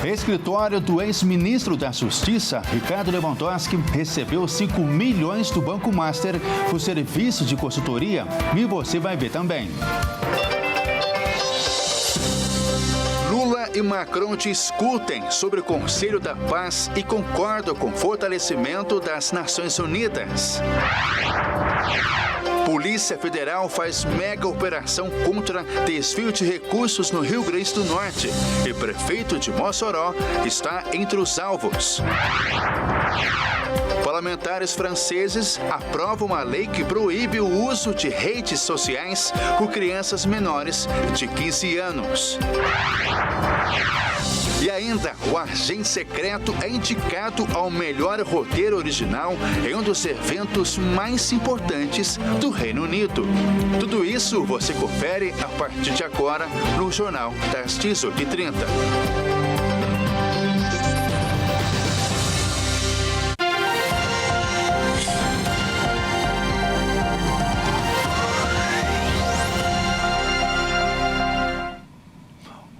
Escritório do ex-ministro da Justiça, Ricardo Lewandowski, recebeu 5 milhões do Banco Master por serviços de consultoria e você vai ver também. Lula e Macron discutem sobre o Conselho da Paz e concordam com o fortalecimento das Nações Unidas. Polícia Federal faz mega operação contra desvio de recursos no Rio Grande do Norte e prefeito de Mossoró está entre os alvos. Parlamentares franceses aprovam uma lei que proíbe o uso de redes sociais por crianças menores de 15 anos. E ainda, o Agente Secreto é indicado ao melhor roteiro original em um dos eventos mais importantes do Reino Unido. Tudo isso você confere a partir de agora no Jornal das 18h30.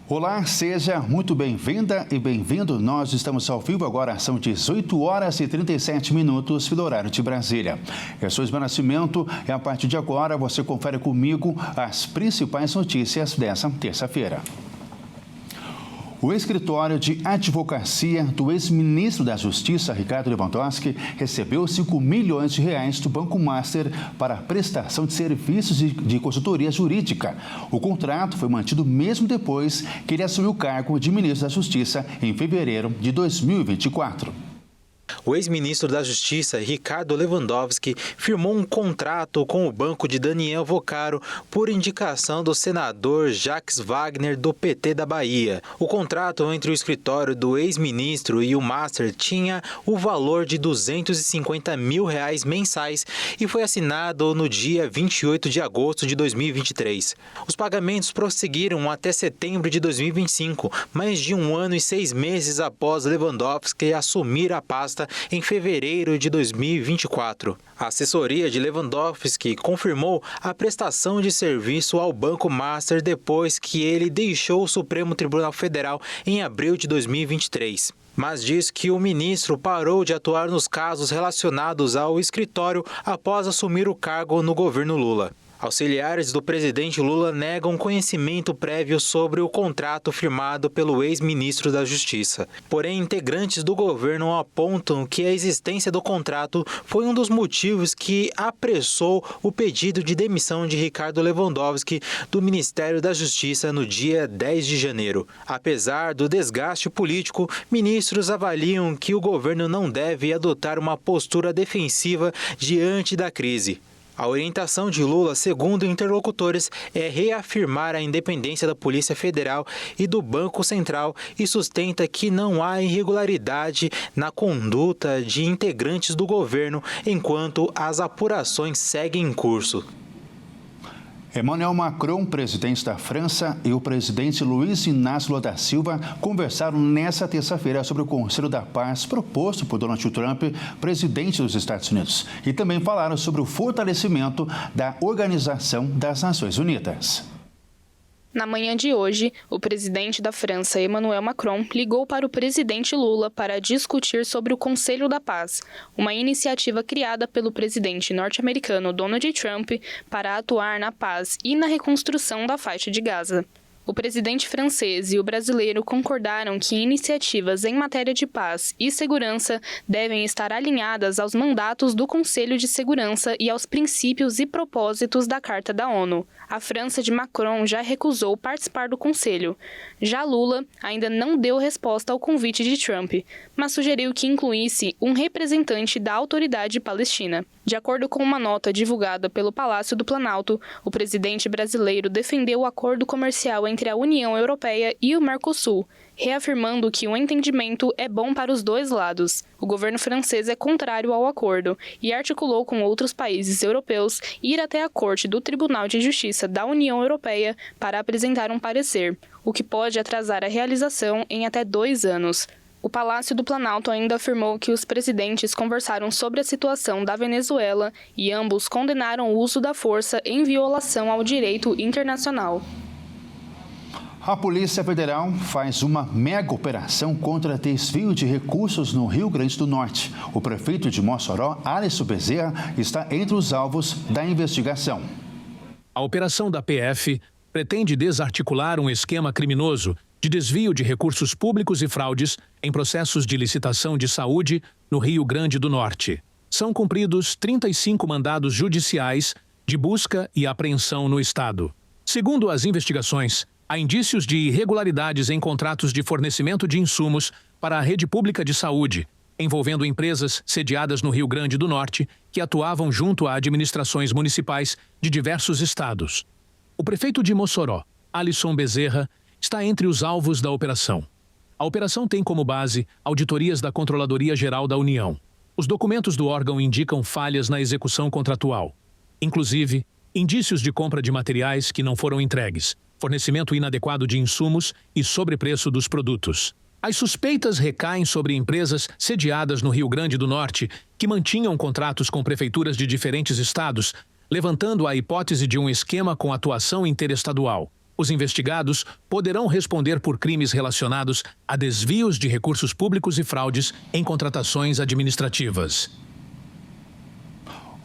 Olá, seja muito bem-vinda e bem-vindo. Nós estamos ao vivo agora, são 18 horas e 37 minutos pelo horário de Brasília. Eu sou Ismael Nascimento e a partir de agora você confere comigo as principais notícias dessa terça-feira. O escritório de advocacia do ex-ministro da Justiça, Ricardo Lewandowski, recebeu 5 milhões de reais do Banco Master para a prestação de serviços de consultoria jurídica. O contrato foi mantido mesmo depois que ele assumiu o cargo de ministro da Justiça em fevereiro de 2024. O ex-ministro da Justiça, Ricardo Lewandowski, firmou um contrato com o banco de Daniel Vocaro por indicação do senador Jacques Wagner, do PT da Bahia. O contrato entre o escritório do ex-ministro e o Master tinha o valor de R$250 mil mensais e foi assinado no dia 28 de agosto de 2023. Os pagamentos prosseguiram até setembro de 2025, mais de 1 ano e 6 meses após Lewandowski assumir a pasta em fevereiro de 2024. A assessoria de Lewandowski confirmou a prestação de serviço ao Banco Master depois que ele deixou o Supremo Tribunal Federal em abril de 2023. Mas diz que o ministro parou de atuar nos casos relacionados ao escritório após assumir o cargo no governo Lula. Auxiliares do presidente Lula negam conhecimento prévio sobre o contrato firmado pelo ex-ministro da Justiça. Porém, integrantes do governo apontam que a existência do contrato foi um dos motivos que apressou o pedido de demissão de Ricardo Lewandowski do Ministério da Justiça no dia 10 de janeiro. Apesar do desgaste político, ministros avaliam que o governo não deve adotar uma postura defensiva diante da crise. A orientação de Lula, segundo interlocutores, é reafirmar a independência da Polícia Federal e do Banco Central e sustenta que não há irregularidade na conduta de integrantes do governo enquanto as apurações seguem em curso. Emmanuel Macron, presidente da França, e o presidente Luiz Inácio Lula da Silva conversaram nesta terça-feira sobre o Conselho da Paz proposto por Donald Trump, presidente dos Estados Unidos. E também falaram sobre o fortalecimento da Organização das Nações Unidas. Na manhã de hoje, o presidente da França, Emmanuel Macron, ligou para o presidente Lula para discutir sobre o Conselho da Paz, uma iniciativa criada pelo presidente norte-americano Donald Trump para atuar na paz e na reconstrução da faixa de Gaza. O presidente francês e o brasileiro concordaram que iniciativas em matéria de paz e segurança devem estar alinhadas aos mandatos do Conselho de Segurança e aos princípios e propósitos da Carta da ONU. A França de Macron já recusou participar do Conselho. Já Lula ainda não deu resposta ao convite de Trump, mas sugeriu que incluísse um representante da Autoridade Palestina. De acordo com uma nota divulgada pelo Palácio do Planalto, o presidente brasileiro defendeu o acordo comercial entre a União Europeia e o Mercosul, reafirmando que o entendimento é bom para os dois lados. O governo francês é contrário ao acordo e articulou com outros países europeus ir até a Corte do Tribunal de Justiça da União Europeia para apresentar um parecer, o que pode atrasar a realização em até 2 anos. O Palácio do Planalto ainda afirmou que os presidentes conversaram sobre a situação da Venezuela e ambos condenaram o uso da força em violação ao direito internacional. A Polícia Federal faz uma mega operação contra desvio de recursos no Rio Grande do Norte. O prefeito de Mossoró, Alisson Bezerra, está entre os alvos da investigação. A operação da PF pretende desarticular um esquema criminoso de desvio de recursos públicos e fraudes em processos de licitação de saúde no Rio Grande do Norte. São cumpridos 35 mandados judiciais de busca e apreensão no estado. Segundo as investigações, há indícios de irregularidades em contratos de fornecimento de insumos para a rede pública de saúde, envolvendo empresas sediadas no Rio Grande do Norte que atuavam junto a administrações municipais de diversos estados. O prefeito de Mossoró, Alisson Bezerra, está entre os alvos da operação. A operação tem como base auditorias da Controladoria Geral da União. Os documentos do órgão indicam falhas na execução contratual, inclusive indícios de compra de materiais que não foram entregues, fornecimento inadequado de insumos e sobrepreço dos produtos. As suspeitas recaem sobre empresas sediadas no Rio Grande do Norte que mantinham contratos com prefeituras de diferentes estados, levantando a hipótese de um esquema com atuação interestadual. Os investigados poderão responder por crimes relacionados a desvios de recursos públicos e fraudes em contratações administrativas.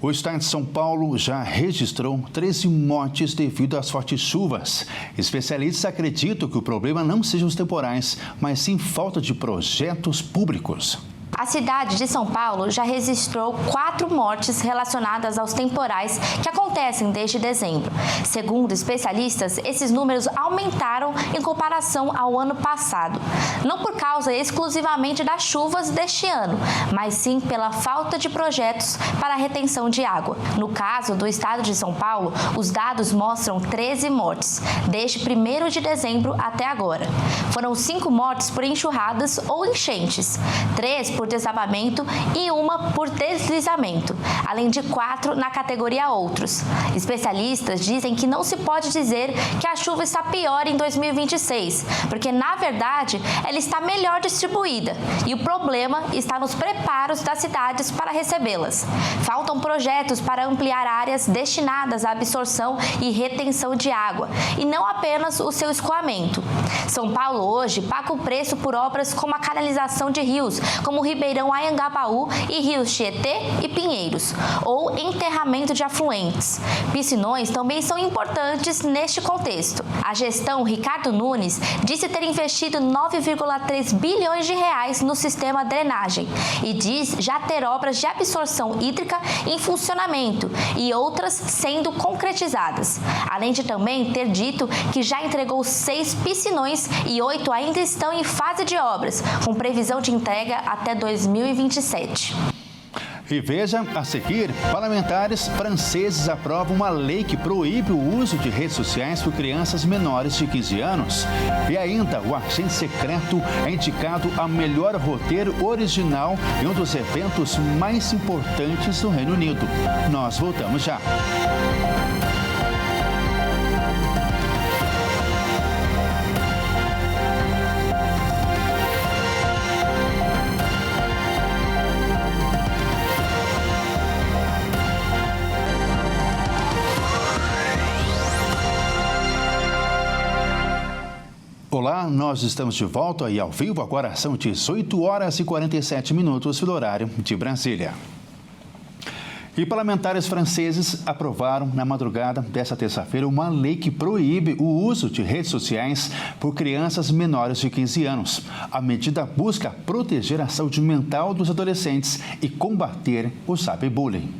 O estado de São Paulo já registrou 13 mortes devido às fortes chuvas. Especialistas acreditam que o problema não sejam os temporais, mas sim falta de projetos públicos. A cidade de São Paulo já registrou 4 mortes relacionadas aos temporais que acontecem desde dezembro. Segundo especialistas, esses números aumentaram em comparação ao ano passado. Não por causa exclusivamente das chuvas deste ano, mas sim pela falta de projetos para a retenção de água. No caso do estado de São Paulo, os dados mostram 13 mortes, desde 1º de dezembro até agora. Foram 5 mortes por enxurradas ou enchentes, 3 por desabamento e 1 por deslizamento, além de 4 na categoria outros. Especialistas dizem que não se pode dizer que a chuva está pior em 2026, porque na verdade ela está melhor distribuída e o problema está nos preparos das cidades para recebê-las. Faltam projetos para ampliar áreas destinadas à absorção e retenção de água e não apenas o seu escoamento. São Paulo hoje paga o preço por obras como a canalização de rios, como o Ribeirão Anhangabaú e rios Tietê e Pinheiros, ou enterramento de afluentes. Piscinões também são importantes neste contexto. A gestão Ricardo Nunes disse ter investido 9,3 bilhões de reais no sistema drenagem e diz já ter obras de absorção hídrica em funcionamento e outras sendo concretizadas, além de também ter dito que já entregou 6 piscinões e 8 ainda estão em fase de obras, com previsão de entrega até 2027. E veja, a seguir, parlamentares franceses aprovam uma lei que proíbe o uso de redes sociais por crianças menores de 15 anos. E ainda, o Agente Secreto é indicado a melhor roteiro original em um dos eventos mais importantes do Reino Unido. Nós voltamos já. Olá, nós estamos de volta e ao vivo, agora são 18 horas e 47 minutos pelo horário de Brasília. E parlamentares franceses aprovaram na madrugada desta terça-feira uma lei que proíbe o uso de redes sociais por crianças menores de 15 anos. A medida busca proteger a saúde mental dos adolescentes e combater o cyberbullying.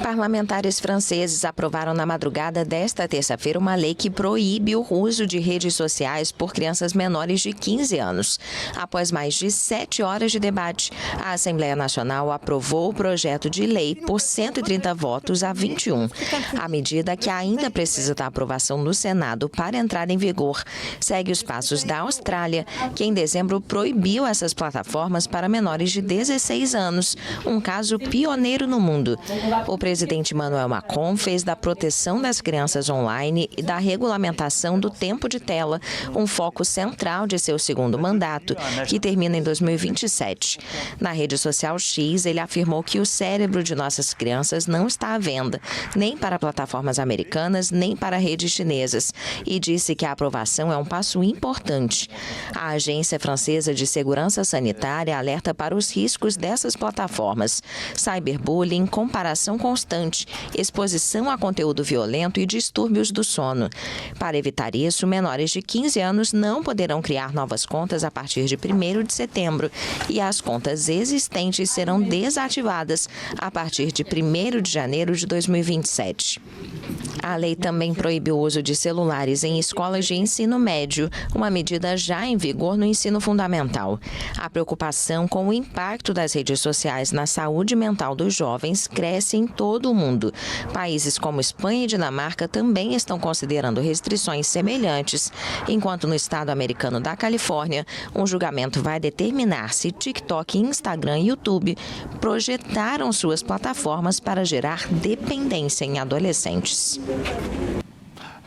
Parlamentares franceses aprovaram na madrugada desta terça-feira uma lei que proíbe o uso de redes sociais por crianças menores de 15 anos. Após mais de 7 horas de debate, a Assembleia Nacional aprovou o projeto de lei por 130 votos a 21. A medida, que ainda precisa da aprovação no Senado para entrar em vigor, segue os passos da Austrália, que em dezembro proibiu essas plataformas para menores de 16 anos, um caso pioneiro no mundo. O presidente Emmanuel Macron fez da proteção das crianças online e da regulamentação do tempo de tela um foco central de seu segundo mandato, que termina em 2027. Na rede social X, ele afirmou que o cérebro de nossas crianças não está à venda, nem para plataformas americanas, nem para redes chinesas, e disse que a aprovação é um passo importante. A Agência Francesa de Segurança Sanitária alerta para os riscos dessas plataformas: cyberbullying, comparação constante, exposição a conteúdo violento e distúrbios do sono. Para evitar isso, menores de 15 anos não poderão criar novas contas a partir de 1º de setembro e as contas existentes serão desativadas a partir de 1º de janeiro de 2027. A lei também proíbe o uso de celulares em escolas de ensino médio, uma medida já em vigor no ensino fundamental. A preocupação com o impacto das redes sociais na saúde mental dos jovens cresce em todo o mundo. Países como Espanha e Dinamarca também estão considerando restrições semelhantes, enquanto no estado americano da Califórnia, um julgamento vai determinar se TikTok, Instagram e YouTube projetaram suas plataformas para gerar dependência em adolescentes.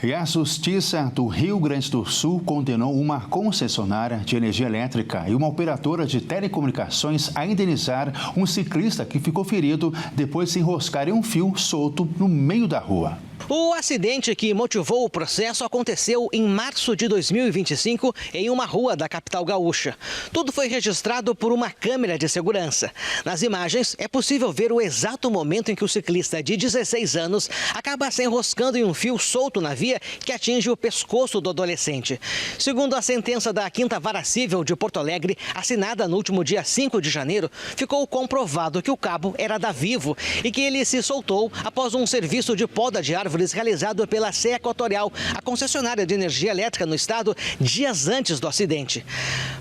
E a Justiça do Rio Grande do Sul condenou uma concessionária de energia elétrica e uma operadora de telecomunicações a indenizar um ciclista que ficou ferido depois de se enroscar em um fio solto no meio da rua. O acidente que motivou o processo aconteceu em março de 2025 em uma rua da capital gaúcha. Tudo foi registrado por uma câmera de segurança. Nas imagens é possível ver o exato momento em que o ciclista de 16 anos acaba se enroscando em um fio solto na via que atinge o pescoço do adolescente. Segundo a sentença da 5ª Vara Civil de Porto Alegre, assinada no último dia 5 de janeiro, ficou comprovado que o cabo era da Vivo e que ele se soltou após um serviço de poda de árvores realizado pela CE Equatorial, a concessionária de energia elétrica no estado, dias antes do acidente.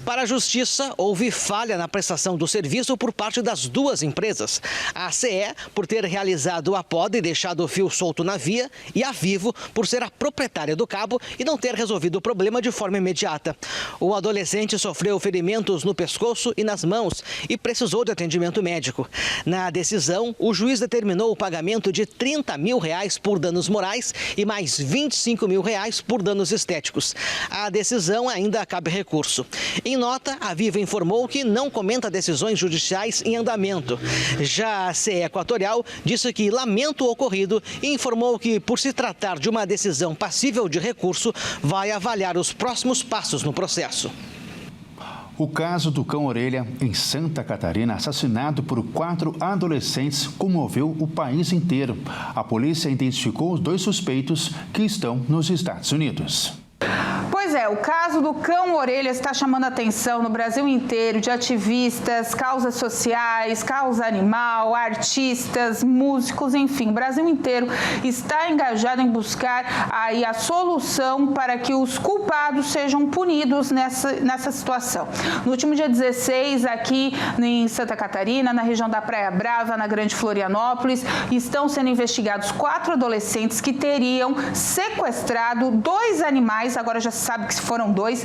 Para a Justiça, houve falha na prestação do serviço por parte das duas empresas. A CE, por ter realizado a poda e deixado o fio solto na via, e a Vivo, por ser a proprietária do cabo e não ter resolvido o problema de forma imediata. O adolescente sofreu ferimentos no pescoço e nas mãos e precisou de atendimento médico. Na decisão, o juiz determinou o pagamento de R$30 mil por danos morais e mais R$25 mil por danos estéticos. A decisão ainda cabe recurso. Em nota, a Vivo informou que não comenta decisões judiciais em andamento. Já a CE Equatorial disse que lamenta o ocorrido e informou que, por se tratar de uma decisão passível de recurso, vai avaliar os próximos passos no processo. O caso do cão-orelha em Santa Catarina, assassinado por 4 adolescentes, comoveu o país inteiro. A polícia identificou os 2 suspeitos que estão nos Estados Unidos. Pois é, o caso do cão-orelha está chamando a atenção no Brasil inteiro de ativistas, causas sociais, causa animal, artistas, músicos, enfim. O Brasil inteiro está engajado em buscar aí a solução para que os culpados sejam punidos nessa situação. No último dia 16, aqui em Santa Catarina, na região da Praia Brava, na Grande Florianópolis, estão sendo investigados 4 adolescentes que teriam sequestrado 2 animais, agora já se sabe que foram 2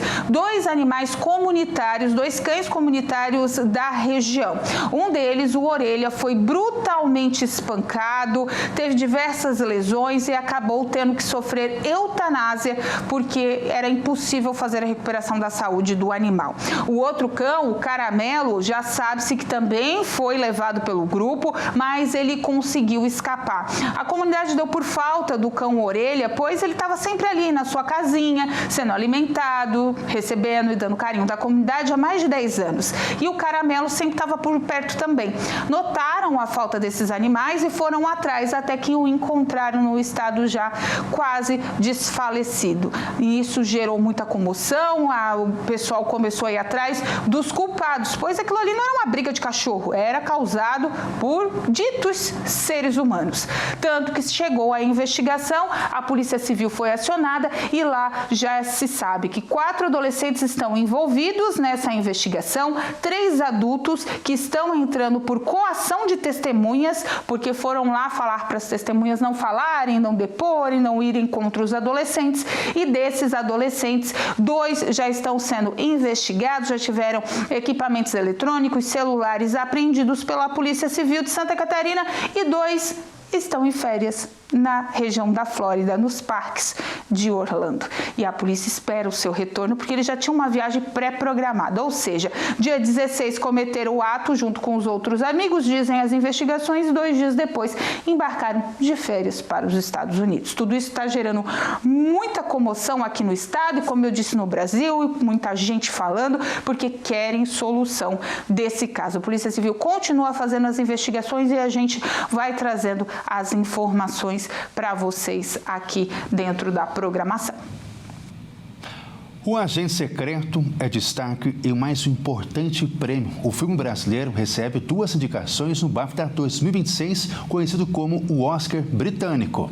animais comunitários, 2 cães comunitários da região. Um deles, o Orelha, foi brutalmente espancado, teve diversas lesões e acabou tendo que sofrer eutanásia porque era impossível fazer a recuperação da saúde do animal. O outro cão, o Caramelo, já sabe-se que também foi levado pelo grupo, mas ele conseguiu escapar. A comunidade deu por falta do cão Orelha, pois ele estava sempre ali na sua casinha, sendo alimentado, recebendo e dando carinho da comunidade há mais de 10 anos. E o Caramelo sempre estava por perto também. Notaram a falta desses animais e foram atrás até que o encontraram no estado já quase desfalecido. E isso gerou muita comoção, o pessoal começou a ir atrás dos culpados, pois aquilo ali não era uma briga de cachorro, era causado por ditos seres humanos. Tanto que chegou a investigação, a Polícia Civil foi acionada e lá já se sabe que 4 adolescentes estão envolvidos nessa investigação, 3 adultos que estão entrando por coação de testemunhas, porque foram lá falar para as testemunhas não falarem, não deporem, não irem contra os adolescentes, e desses adolescentes, 2 já estão sendo investigados, já tiveram equipamentos eletrônicos, celulares apreendidos pela Polícia Civil de Santa Catarina, e 2 estão em férias na região da Flórida, nos parques de Orlando. E a polícia espera o seu retorno porque eles já tinham uma viagem pré-programada, ou seja, dia 16 cometeram o ato junto com os outros amigos, dizem as investigações, 2 dias depois embarcaram de férias para os Estados Unidos. Tudo isso está gerando muita comoção aqui no estado e, como eu disse, no Brasil, muita gente falando, porque querem solução desse caso. A Polícia Civil continua fazendo as investigações e a gente vai trazendo as informações para vocês aqui dentro da programação. O Agente Secreto é destaque e o mais importante prêmio. O filme brasileiro recebe 2 indicações no BAFTA 2026, conhecido como o Oscar britânico.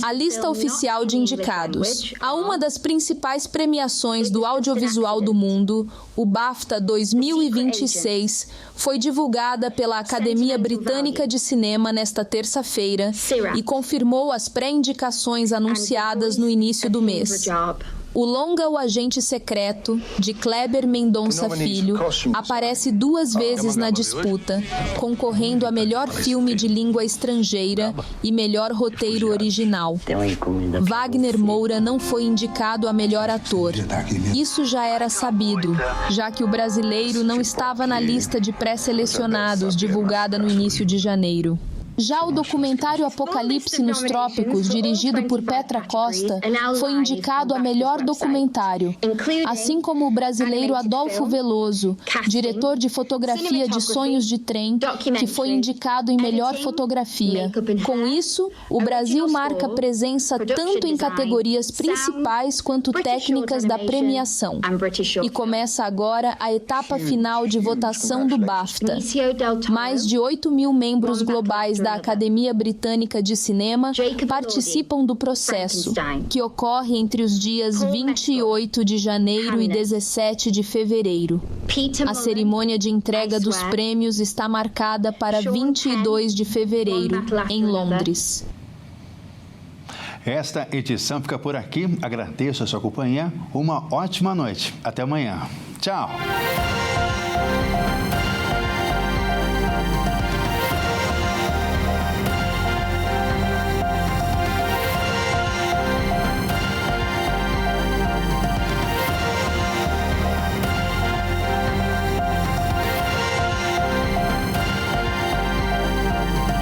A lista oficial de indicados a uma das principais premiações do audiovisual do mundo, o BAFTA 2026, foi divulgada pela Academia Britânica de Cinema nesta terça-feira e confirmou as pré-indicações anunciadas no início do mês. O longa O Agente Secreto, de Kleber Mendonça Filho, aparece 2 vezes na disputa, concorrendo a melhor filme de língua estrangeira e melhor roteiro original. Wagner Moura não foi indicado a melhor ator. Isso já era sabido, já que o brasileiro não estava na lista de pré-selecionados divulgada no início de janeiro. Já o documentário Apocalipse nos Trópicos, dirigido por Petra Costa, foi indicado a melhor documentário, assim como o brasileiro Adolfo Veloso, diretor de fotografia de Sonhos de Trem, que foi indicado em melhor fotografia. Com isso, o Brasil marca presença tanto em categorias principais quanto técnicas da premiação. E começa agora a etapa final de votação do BAFTA. Mais de 8 mil membros globais da Academia Britânica de Cinema participam do processo, que ocorre entre os dias 28 de janeiro e 17 de fevereiro. A cerimônia de entrega dos prêmios está marcada para 22 de fevereiro, em Londres. Esta edição fica por aqui. Agradeço a sua companhia. Uma ótima noite. Até amanhã. Tchau.